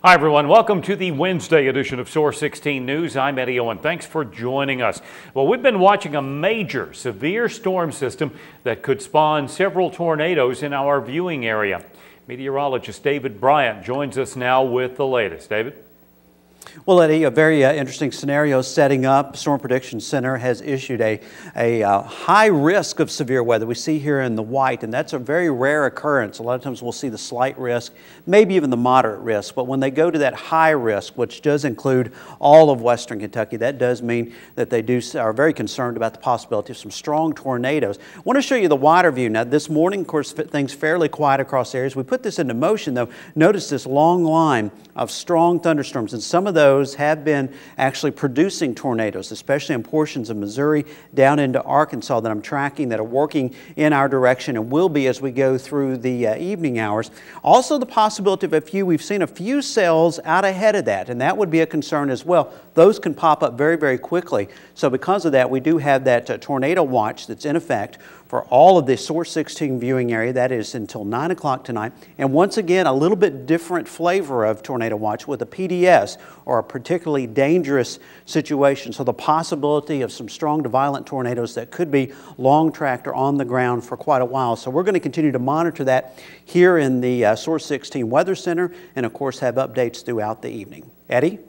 Hi everyone, welcome to the Wednesday edition of Source 16 News. I'm Eddie Owen. Thanks for joining us. Well, we've been watching a major severe storm system that could spawn several tornadoes in our viewing area. Meteorologist David Bryant joins us now with the latest. David? Well, Eddie, a very interesting scenario setting up. Storm Prediction Center has issued a high risk of severe weather. We see here in the white, and that's a very rare occurrence. A lot of times we'll see the slight risk, maybe even the moderate risk. But when they go to that high risk, which does include all of western Kentucky, that does mean that they are very concerned about the possibility of some strong tornadoes. I want to show you the wider view. Now, this morning, of course, things fairly quiet across areas. We put this into motion, though. Notice this long line of strong thunderstorms, and some of those have been actually producing tornadoes, especially in portions of Missouri down into Arkansas that I'm tracking that are working in our direction and will be as we go through the evening hours. Also the possibility of we've seen a few cells out ahead of that, and that would be a concern as well. Those can pop up very, very quickly. So because of that, we do have that tornado watch that's in effect for all of the Source 16 viewing area. That is until 9 o'clock tonight. And once again, a little bit different flavor of tornado watch with a PDS, or a particularly dangerous situation. So the possibility of some strong to violent tornadoes that could be long tracked or on the ground for quite a while. So we're going to continue to monitor that here in the Source 16 Weather Center, and of course have updates throughout the evening. Eddie?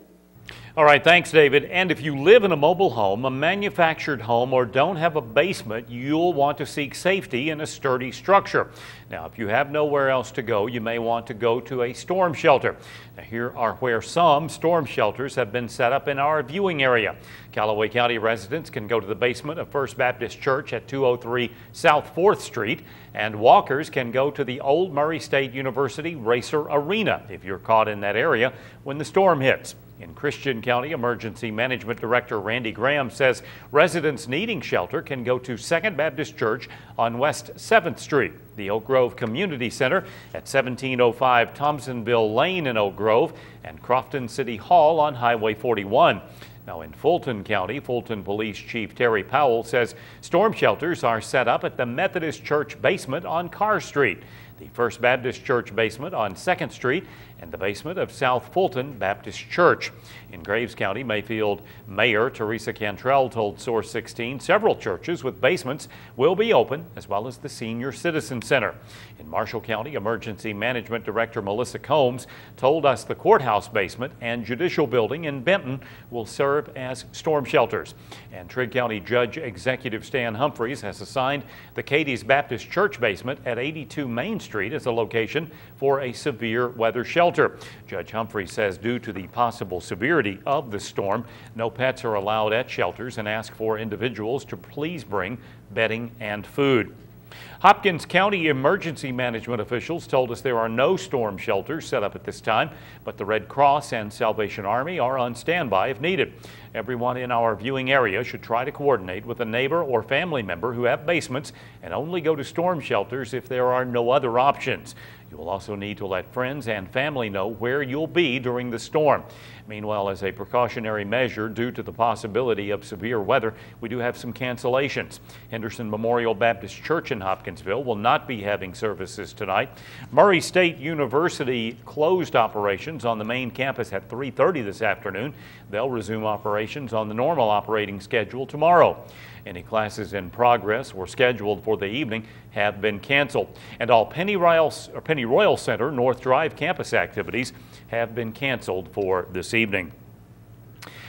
All right, thanks, David. And if you live in a mobile home, a manufactured home, or don't have a basement, you'll want to seek safety in a sturdy structure. Now, if you have nowhere else to go, you may want to go to a storm shelter. Now, here are where some storm shelters have been set up in our viewing area. Callaway County residents can go to the basement of First Baptist Church at 203 South 4th Street, and walkers can go to the Old Murray State University Racer Arena if you're caught in that area when the storm hits. In Christian County, Emergency Management Director Randy Graham says residents needing shelter can go to Second Baptist Church on West 7th Street, the Oak Grove Community Center at 1705 Thompsonville Lane in Oak Grove, and Crofton City Hall on Highway 41. Now in Fulton County, Fulton Police Chief Terry Powell says storm shelters are set up at the Methodist Church basement on Carr Street, the First Baptist Church basement on 2nd Street, and the basement of South Fulton Baptist Church. In Graves County, Mayfield Mayor Teresa Cantrell told Source 16 several churches with basements will be open, as well as the Senior Citizen Center. In Marshall County, Emergency Management Director Melissa Combs told us the courthouse basement and judicial building in Benton will serve as storm shelters. And Trigg County Judge Executive Stan Humphreys has assigned the Katie's Baptist Church basement at 82 Main Street as a location for a severe weather shelter. Judge Humphreys says due to the possible severity of the storm, no pets are allowed at shelters and ask for individuals to please bring bedding and food. Hopkins County emergency management officials told us there are no storm shelters set up at this time, but the Red Cross and Salvation Army are on standby if needed. Everyone in our viewing area should try to coordinate with a neighbor or family member who have basements and only go to storm shelters if there are no other options. You will also need to let friends and family know where you'll be during the storm. Meanwhile, as a precautionary measure due to the possibility of severe weather, we do have some cancellations. Henderson Memorial Baptist Church in Hopkinsville will not be having services tonight. Murray State University closed operations on the main campus at 3:30 this afternoon. They'll resume operations on the normal operating schedule tomorrow. Any classes in progress or scheduled for the evening have been canceled. And all Pennyroyal Center North Drive campus activities have been canceled for this evening.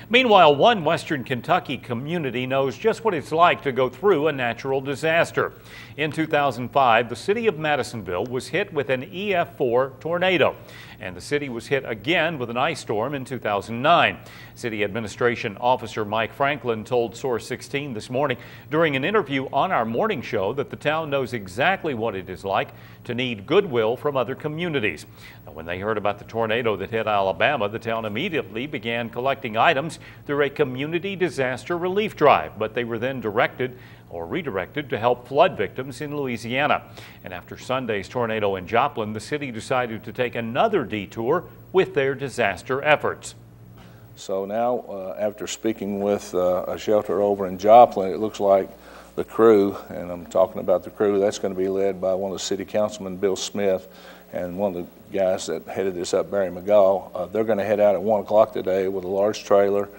Meanwhile, one Western Kentucky community knows just what it's like to go through a natural disaster. In 2005, the city of Madisonville was hit with an EF4 tornado, and the city was hit again with an ice storm in 2009. City Administration Officer Mike Franklin told Source 16 this morning during an interview on our morning show that the town knows exactly what it is like to need goodwill from other communities. Now, when they heard about the tornado that hit Alabama, the town immediately began collecting items through a community disaster relief drive, but they were then redirected to help flood victims in Louisiana. And after Sunday's tornado in Joplin, the city decided to take another detour with their disaster efforts. So now, after speaking with a shelter over in Joplin, it looks like the crew, and I'm talking about the crew, that's going to be led by one of the city councilmen, Bill Smith, and one of the guys that headed this up, Barry McGaw, they're going to head out at 1 o'clock today with a large trailer,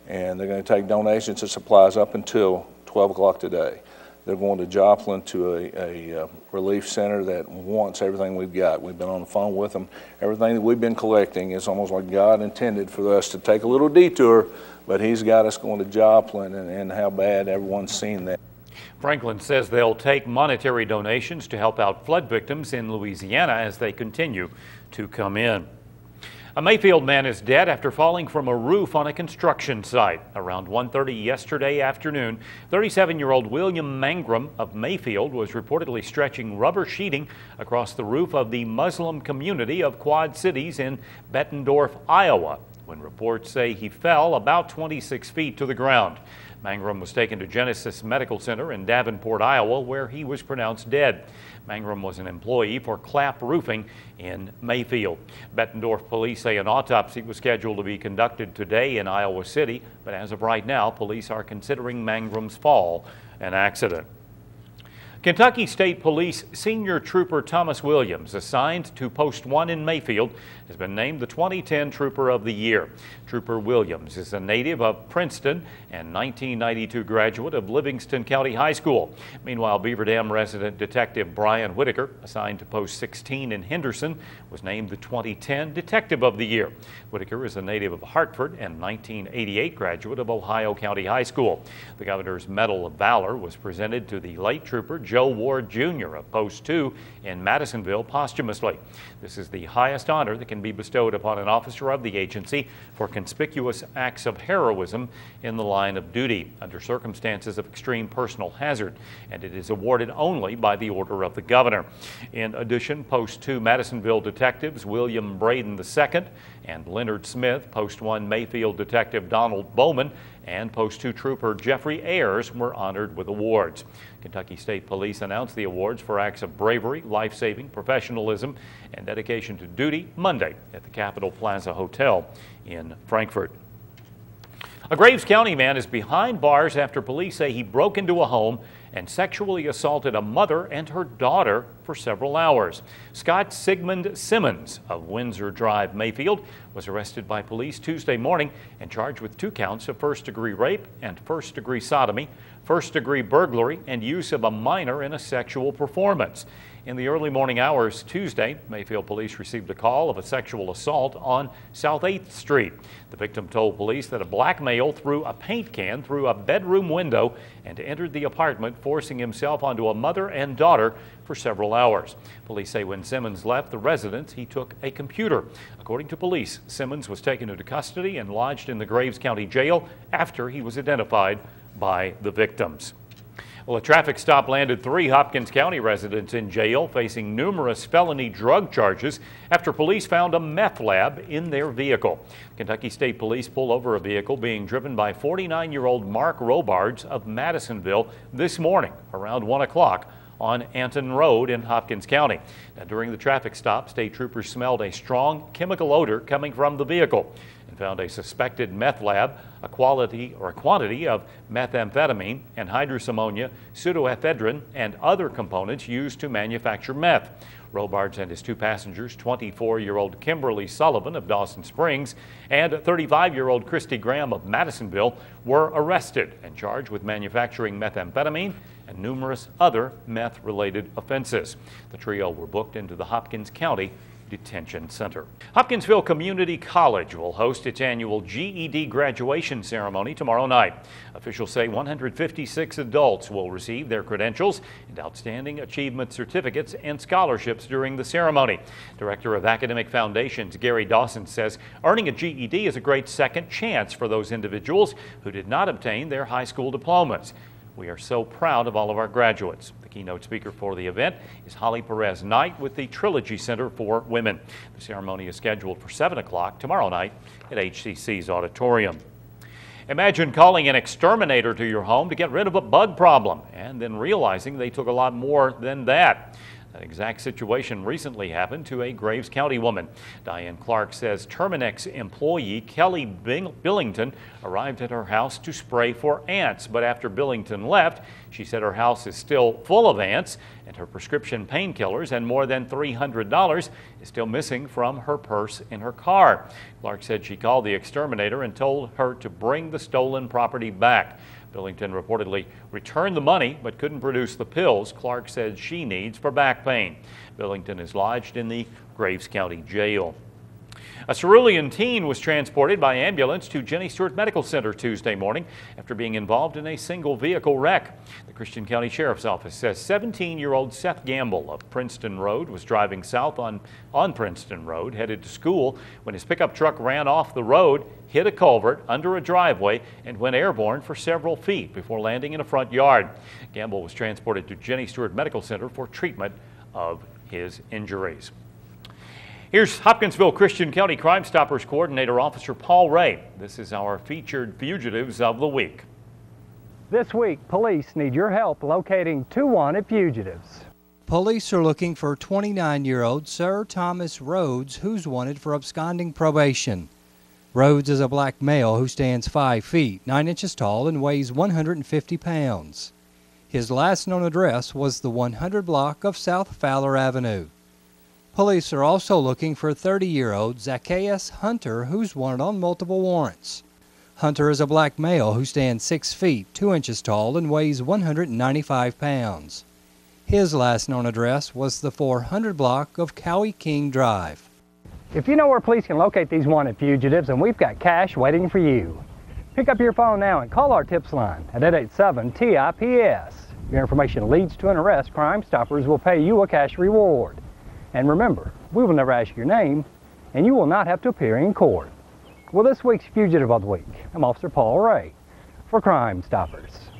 and they're going to take donations of supplies up until 12 o'clock today. They're going to Joplin to a relief center that wants everything we've got. We've been on the phone with them. Everything that we've been collecting is almost like God intended for us to take a little detour, but He's got us going to Joplin, and how bad everyone's seen that. Franklin says they'll take monetary donations to help out flood victims in Louisiana as they continue to come in. A Mayfield man is dead after falling from a roof on a construction site. Around 1:30 yesterday afternoon, 37-year-old William Mangrum of Mayfield was reportedly stretching rubber sheeting across the roof of the Muslim community of Quad Cities in Bettendorf, Iowa, when reports say he fell about 26 feet to the ground. Mangrum was taken to Genesis Medical Center in Davenport, Iowa, where he was pronounced dead. Mangrum was an employee for Clapp Roofing in Mayfield. Bettendorf police say an autopsy was scheduled to be conducted today in Iowa City, but as of right now, police are considering Mangrum's fall an accident. Kentucky State Police Senior Trooper Thomas Williams, assigned to Post 1 in Mayfield, has been named the 2010 Trooper of the Year. Trooper Williams is a native of Princeton and 1992 graduate of Livingston County High School. Meanwhile, Beaver Dam resident Detective Brian Whitaker, assigned to Post 16 in Henderson, was named the 2010 Detective of the Year. Whitaker is a native of Hartford and 1988 graduate of Ohio County High School. The Governor's Medal of Valor was presented to the late Trooper Joe Ward Jr. of Post 2 in Madisonville posthumously. This is the highest honor that can be bestowed upon an officer of the agency for conspicuous acts of heroism in the line of duty under circumstances of extreme personal hazard, and it is awarded only by the order of the Governor. In addition, Post 2 Madisonville detectives William Braden II and Leonard Smith, Post 1 Mayfield Detective Donald Bowman, and Post 2 Trooper Jeffrey Ayers were honored with awards. Kentucky State Police announced the awards for acts of bravery, life-saving, professionalism, and dedication to duty Monday at the Capitol Plaza Hotel in Frankfort. A Graves County man is behind bars after police say he broke into a home and sexually assaulted a mother and her daughter for several hours. Scott Sigmund Simmons of Windsor Drive, Mayfield, was arrested by police Tuesday morning and charged with 2 counts of first-degree rape and first-degree sodomy, first-degree burglary, and use of a minor in a sexual performance. In the early morning hours Tuesday, Mayfield police received a call of a sexual assault on South 8th Street. The victim told police that a black male threw a paint can through a bedroom window and entered the apartment, forcing himself onto a mother and daughter for several hours. Police say when Simmons left the residence, he took a computer. According to police, Simmons was taken into custody and lodged in the Graves County Jail after he was identified by the victims. Well, a traffic stop landed 3 Hopkins County residents in jail facing numerous felony drug charges after police found a meth lab in their vehicle. Kentucky State Police pulled over a vehicle being driven by 49-year-old Mark Robards of Madisonville this morning around 1 o'clock on Anton Road in Hopkins County. Now, during the traffic stop, state troopers smelled a strong chemical odor coming from the vehicle and found a suspected meth lab, a quantity of methamphetamine, anhydrous ammonia, pseudoephedrine, and other components used to manufacture meth. Robards and his 2 passengers, 24-year-old Kimberly Sullivan of Dawson Springs and 35-year-old Christy Graham of Madisonville, were arrested and charged with manufacturing methamphetamine and numerous other meth-related offenses. The trio were booked into the Hopkins County Detention Center. Hopkinsville Community College will host its annual GED graduation ceremony tomorrow night. Officials say 156 adults will receive their credentials and outstanding achievement certificates and scholarships during the ceremony. Director of Academic Foundations Gary Dawson says earning a GED is a great second chance for those individuals who did not obtain their high school diplomas. We are so proud of all of our graduates. The keynote speaker for the event is Holly Perez Knight with the Trilogy Center for Women. The ceremony is scheduled for 7 o'clock tomorrow night at HCC's auditorium. Imagine calling an exterminator to your home to get rid of a bug problem and then realizing they took a lot more than that. That exact situation recently happened to a Graves County woman. Diane Clark says Terminex employee Kelly Billington arrived at her house to spray for ants, but after Billington left, she said her house is still full of ants and her prescription painkillers and more than $300 is still missing from her purse in her car. Clark said she called the exterminator and told her to bring the stolen property back. Billington reportedly returned the money but couldn't produce the pills Clark said she needs for back pain. Billington is lodged in the Graves County Jail. A Cerulean teen was transported by ambulance to Jenny Stewart Medical Center Tuesday morning after being involved in a single vehicle wreck. The Christian County Sheriff's Office says 17-year-old Seth Gamble of Princeton Road was driving south on Princeton Road headed to school when his pickup truck ran off the road, hit a culvert under a driveway, and went airborne for several feet before landing in a front yard. Gamble was transported to Jenny Stewart Medical Center for treatment of his injuries. Here's Hopkinsville Christian County Crime Stoppers Coordinator Officer Paul Ray. This is our featured fugitives of the week. This week, police need your help locating two wanted fugitives. Police are looking for 29-year-old Sir Thomas Rhodes, who's wanted for absconding probation. Rhodes is a black male who stands 5 feet, 9 inches tall, and weighs 150 pounds. His last known address was the 100 block of South Fowler Avenue. Police are also looking for 30-year-old Zacchaeus Hunter, who's wanted on multiple warrants. Hunter is a black male who stands 6 feet, 2 inches tall, and weighs 195 pounds. His last known address was the 400 block of Cowie King Drive. If you know where police can locate these wanted fugitives, and we've got cash waiting for you. Pick up your phone now and call our tips line at 887-TIPS. Your information leads to an arrest. Crime Stoppers will pay you a cash reward. And remember, we will never ask your name, and you will not have to appear in court. Well, this week's Fugitive of the Week, I'm Officer Paul Ray for Crime Stoppers.